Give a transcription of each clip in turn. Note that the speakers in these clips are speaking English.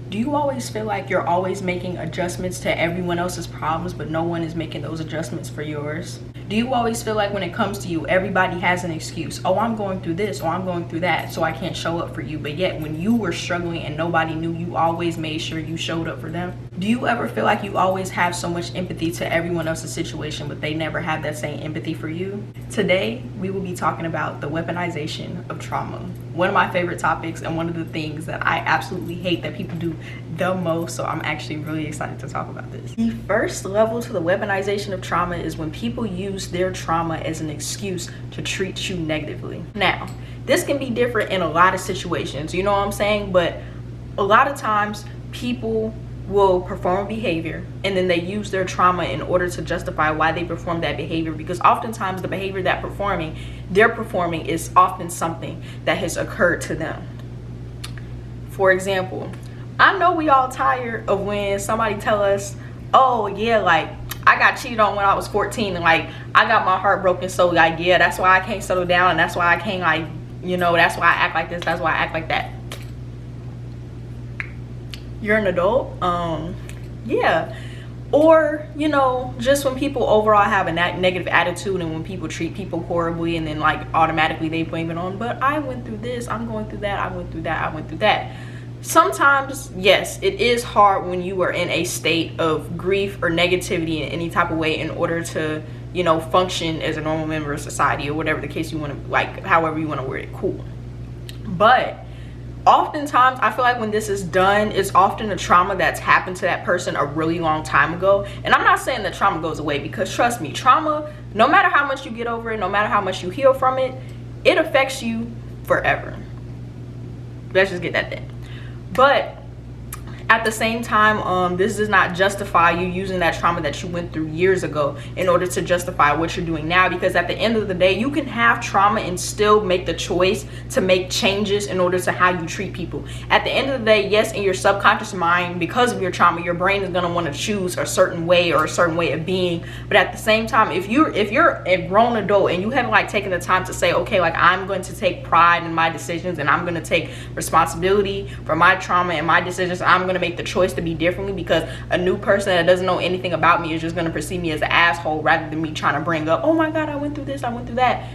Do you always feel like you're always making adjustments to everyone else's problems, but no one is making those adjustments for yours? Do you always feel like when it comes to you, everybody has an excuse? Oh, I'm going through this, or I'm going through that, so I can't show up for you. But yet when you were struggling and nobody knew, you always made sure you showed up for them? Do you ever feel like you always have so much empathy to everyone else's situation, but they never have that same empathy for you? Today, we will be talking about the weaponization of trauma. One of my favorite topics and one of the things that I absolutely hate that people do the most, so I'm actually really excited to talk about this. The first level to the weaponization of trauma is when people use their trauma as an excuse to treat you negatively. Now, this can be different in a lot of situations, you know what I'm saying? But a lot of times people will perform a behavior and then they use their trauma in order to justify why they perform that behavior, because oftentimes the behavior that they're performing is often something that has occurred to them. For example, I know we all tired of when somebody tell us, oh yeah, like I got cheated on when I was 14 and like I got my heart broken, so like yeah, that's why I can't settle down and that's why I can't, like, you know, that's why I act like this, that's why I act like that. You're an adult, yeah. Or, you know, just when people overall have a negative attitude and when people treat people horribly and then like automatically they blame it on, but I went through this, I'm going through that, I went through that, I went through that. Sometimes, yes, it is hard when you are in a state of grief or negativity in any type of way in order to, you know, function as a normal member of society or whatever the case you want to, like, however you want to word it, cool. But oftentimes I feel like when this is done, it's often a trauma that's happened to that person a really long time ago. And I'm not saying that trauma goes away, because trust me, trauma, no matter how much you get over it, no matter how much you heal from it, it affects you forever. Let's just get that thing. But at the same time, this does not justify you using that trauma that you went through years ago in order to justify what you're doing now, because at the end of the day, you can have trauma and still make the choice to make changes in order to how you treat people. At the end of the day, yes, in your subconscious mind, because of your trauma, your brain is going to want to choose a certain way or a certain way of being. But at the same time, if you're a grown adult and you haven't like taken the time to say, okay, like I'm going to take pride in my decisions and I'm going to take responsibility for my trauma and my decisions, I'm going to make the choice to be differently, because a new person that doesn't know anything about me is just going to perceive me as an asshole rather than me trying to bring up, oh my god, I went through this, I went through that.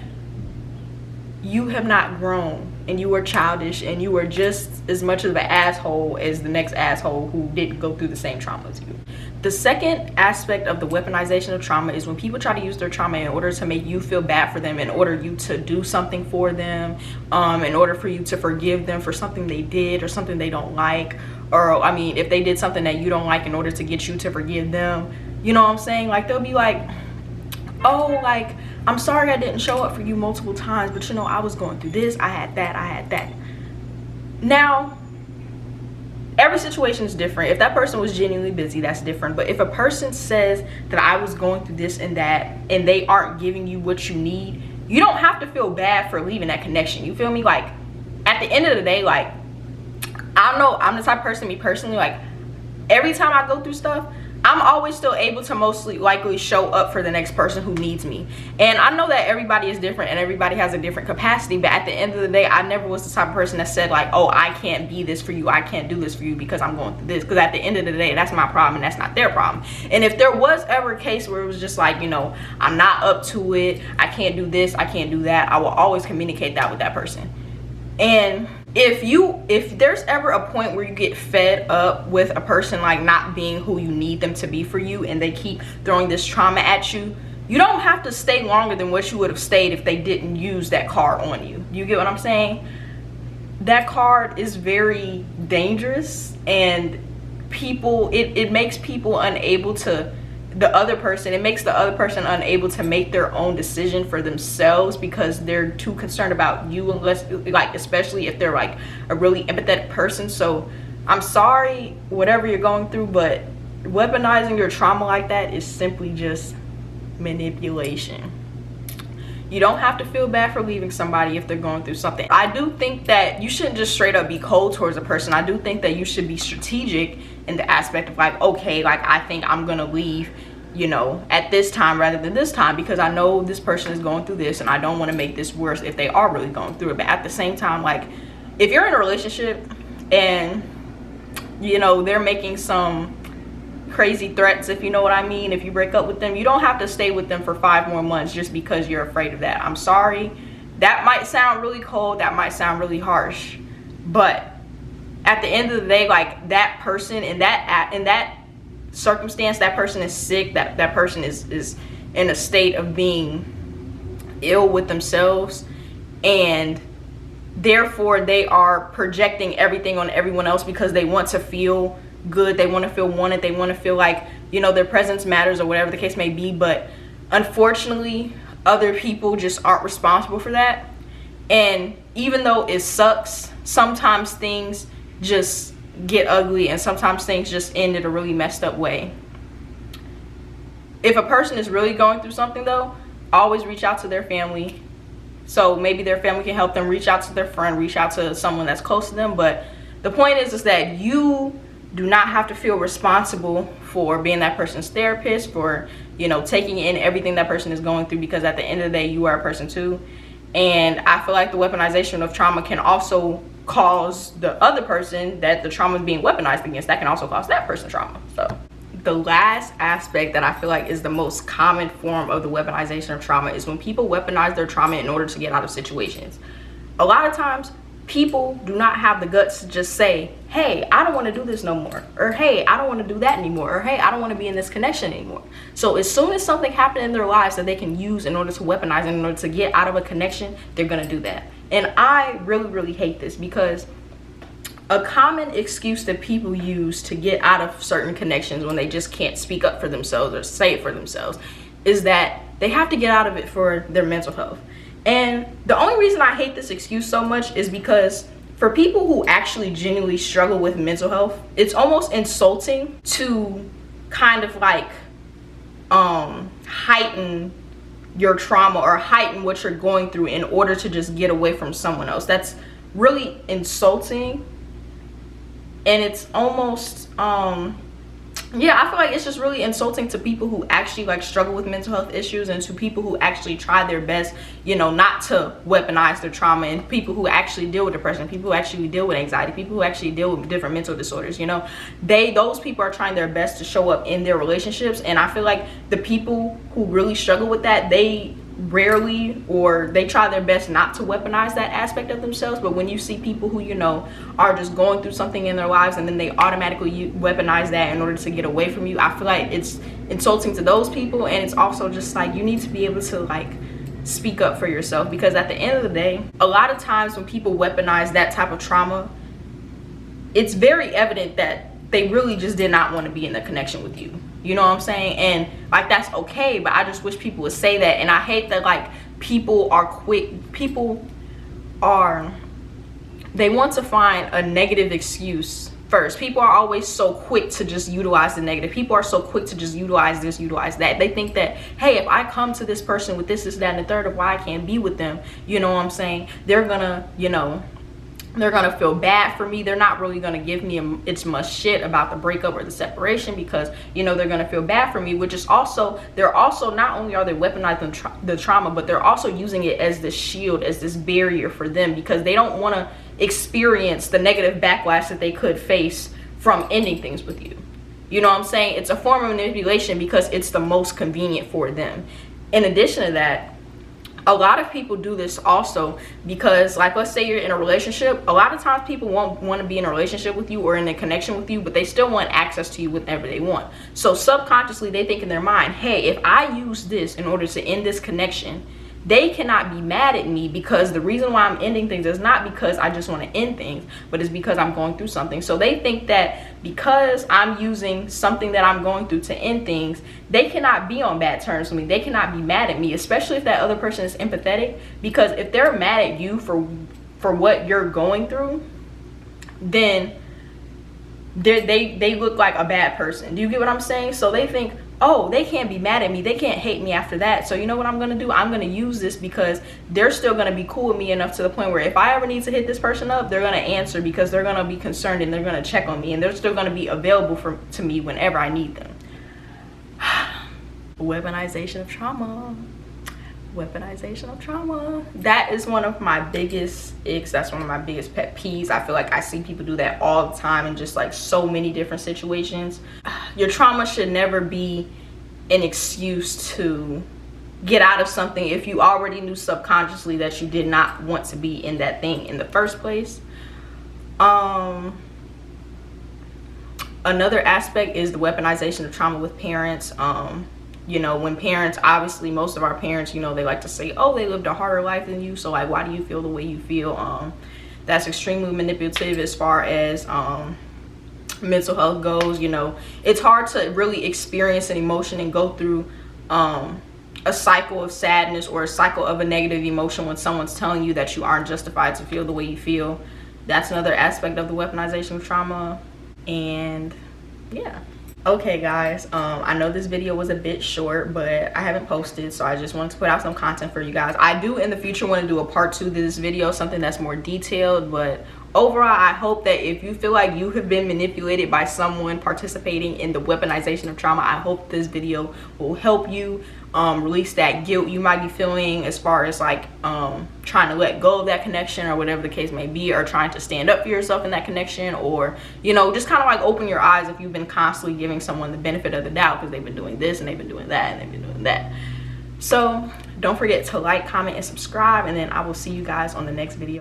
You have not grown and you are childish and you are just as much of an asshole as the next asshole who didn't go through the same trauma as you. The second aspect of the weaponization of trauma is when people try to use their trauma in order to make you feel bad for them, in order you to do something for them, in order for you to forgive them for something they did or something they don't like, or I mean if they did something that you don't like, in order to get you to forgive them. You know what I'm saying? Like they'll be like, oh, like I'm sorry I didn't show up for you multiple times, but you know I was going through this, I had that. Now every situation is different. If that person was genuinely busy, that's different. But if a person says that I was going through this and that and they aren't giving you what you need, you don't have to feel bad for leaving that connection. You feel me? Like at the end of the day, like I don't know, I'm the type of person, me personally, like every time I go through stuff, I'm always still able to mostly likely show up for the next person who needs me. And I know that everybody is different and everybody has a different capacity, but at the end of the day, I never was the type of person that said like, oh, I can't be this for you, I can't do this for you because I'm going through this. Because at the end of the day, that's my problem and that's not their problem. And if there was ever a case where it was just like, you know, I'm not up to it, I can't do this, I can't do that, I will always communicate that with that person. And if there's ever a point where you get fed up with a person like not being who you need them to be for you, and they keep throwing this trauma at you, you don't have to stay longer than what you would have stayed if they didn't use that card on you. You get what I'm saying? That card is very dangerous, and people, it makes people unable to, it makes the other person unable to make their own decision for themselves, because they're too concerned about you, unless like, especially if they're like a really empathetic person. So I'm sorry whatever you're going through, but weaponizing your trauma like that is simply just manipulation. You don't have to feel bad for leaving somebody if they're going through something. I do think that you shouldn't just straight up be cold towards a person. I do think that you should be strategic in the aspect of like, okay, like I think I'm gonna leave, you know, at this time rather than this time, because I know this person is going through this and I don't want to make this worse if they are really going through it. But at the same time, like if you're in a relationship and you know, they're making some crazy threats, if you know what I mean. If you break up with them, you don't have to stay with them for 5 more months just because you're afraid of that. I'm sorry. That might sound really cold, that might sound really harsh, but at the end of the day, like, that person in that circumstance, that person is sick, that person is in a state of being ill with themselves, and therefore they are projecting everything on everyone else because they want to feel good, they want to feel wanted, they want to feel like, you know, their presence matters or whatever the case may be. But unfortunately, other people just aren't responsible for that. And even though it sucks, sometimes things just get ugly and sometimes things just end in a really messed up way. If a person is really going through something though, always reach out to their family. So maybe their family can help them, reach out to their friend, reach out to someone that's close to them. But the point is that you do not have to feel responsible for being that person's therapist, for, you know, taking in everything that person is going through, because at the end of the day, you are a person too. And I feel like the weaponization of trauma can also cause the other person that the trauma is being weaponized against, that can also cause that person trauma. So the last aspect that I feel like is the most common form of the weaponization of trauma is when people weaponize their trauma in order to get out of situations. A lot of times people do not have the guts to just say, hey, I don't want to do this no more, or hey, I don't want to do that anymore, or hey, I don't want to be in this connection anymore. So as soon as something happened in their lives that they can use in order to weaponize, in order to get out of a connection, they're going to do that. And I really hate this, because a common excuse that people use to get out of certain connections when they just can't speak up for themselves or say it for themselves is that they have to get out of it for their mental health. And the only reason I hate this excuse so much is because for people who actually genuinely struggle with mental health, it's almost insulting to kind of like heighten your trauma or heighten what you're going through in order to just get away from someone else. That's really insulting. And it's almost yeah, I feel like it's just really insulting to people who actually like struggle with mental health issues, and to people who actually try their best, you know, not to weaponize their trauma, and people who actually deal with depression, people who actually deal with anxiety, people who actually deal with different mental disorders. You know, those people are trying their best to show up in their relationships. And I feel like the people who really struggle with that, they rarely, or they try their best not to weaponize that aspect of themselves. But when you see people who, you know, are just going through something in their lives and then they automatically weaponize that in order to get away from you, I feel like it's insulting to those people. And it's also just like, you need to be able to like speak up for yourself, because at the end of the day, a lot of times when people weaponize that type of trauma, it's very evident that they really just did not want to be in the connection with you. You know what I'm saying? And like, that's okay, but I just wish people would say that. And I hate that like people they want to find a negative excuse first. People are always so quick to just utilize the negative. People are so quick to just utilize this, utilize that. They think that, hey, if I come to this person with this, that, and the third of why I can't be with them, you know what I'm saying, they're gonna, you know, they're gonna feel bad for me. They're not really gonna give me it's much shit about the breakup or the separation, because, you know, they're gonna feel bad for me. Which is also, they're also, not only are they weaponizing the trauma, but they're also using it as this shield, as this barrier for them, because they don't want to experience the negative backlash that they could face from ending things with you. You know what I'm saying? It's a form of manipulation because it's the most convenient for them. In addition to that, a lot of people do this also because, like, let's say you're in a relationship. A lot of times people won't want to be in a relationship with you or in a connection with you, but they still want access to you whenever they want. So subconsciously they think in their mind, hey, if I use this in order to end this connection, they cannot be mad at me, because the reason why I'm ending things is not because I just want to end things, but it's because I'm going through something. So they think that because I'm using something that I'm going through to end things, they cannot be on bad terms with me. They cannot be mad at me, especially if that other person is empathetic, because if they're mad at you for what you're going through, then they look like a bad person. Do you get what I'm saying? So they think, oh, they can't be mad at me, they can't hate me after that, so you know what I'm gonna do? I'm gonna use this because they're still gonna be cool with me enough to the point where if I ever need to hit this person up, they're gonna answer, because they're gonna be concerned and they're gonna check on me, and they're still gonna be available to me whenever I need them. Weaponization of trauma. weaponization of trauma. That is one of my biggest icks. That's one of my biggest pet peeves. I feel like I see people do that all the time in just like so many different situations. Your trauma should never be an excuse to get out of something if you already knew subconsciously that you did not want to be in that thing in the first place. Another aspect is the weaponization of trauma with parents. You know, when parents, obviously most of our parents, you know, they like to say, oh, they lived a harder life than you, so like, why do you feel the way you feel? That's extremely manipulative as far as mental health goes. You know, it's hard to really experience an emotion and go through a cycle of sadness or a cycle of a negative emotion when someone's telling you that you aren't justified to feel the way you feel. That's another aspect of the weaponization of trauma. And yeah. Okay guys, I know this video was a bit short, but I haven't posted, so I just wanted to put out some content for you guys. I do in the future want to do a part 2 to this video, something that's more detailed. But overall, I hope that if you feel like you have been manipulated by someone participating in the weaponization of trauma, I hope this video will help you release that guilt you might be feeling as far as like trying to let go of that connection or whatever the case may be, or trying to stand up for yourself in that connection, or, you know, just kind of like open your eyes if you've been constantly giving someone the benefit of the doubt because they've been doing this and they've been doing that and they've been doing that. So don't forget to like, comment, and subscribe, and then I will see you guys on the next video.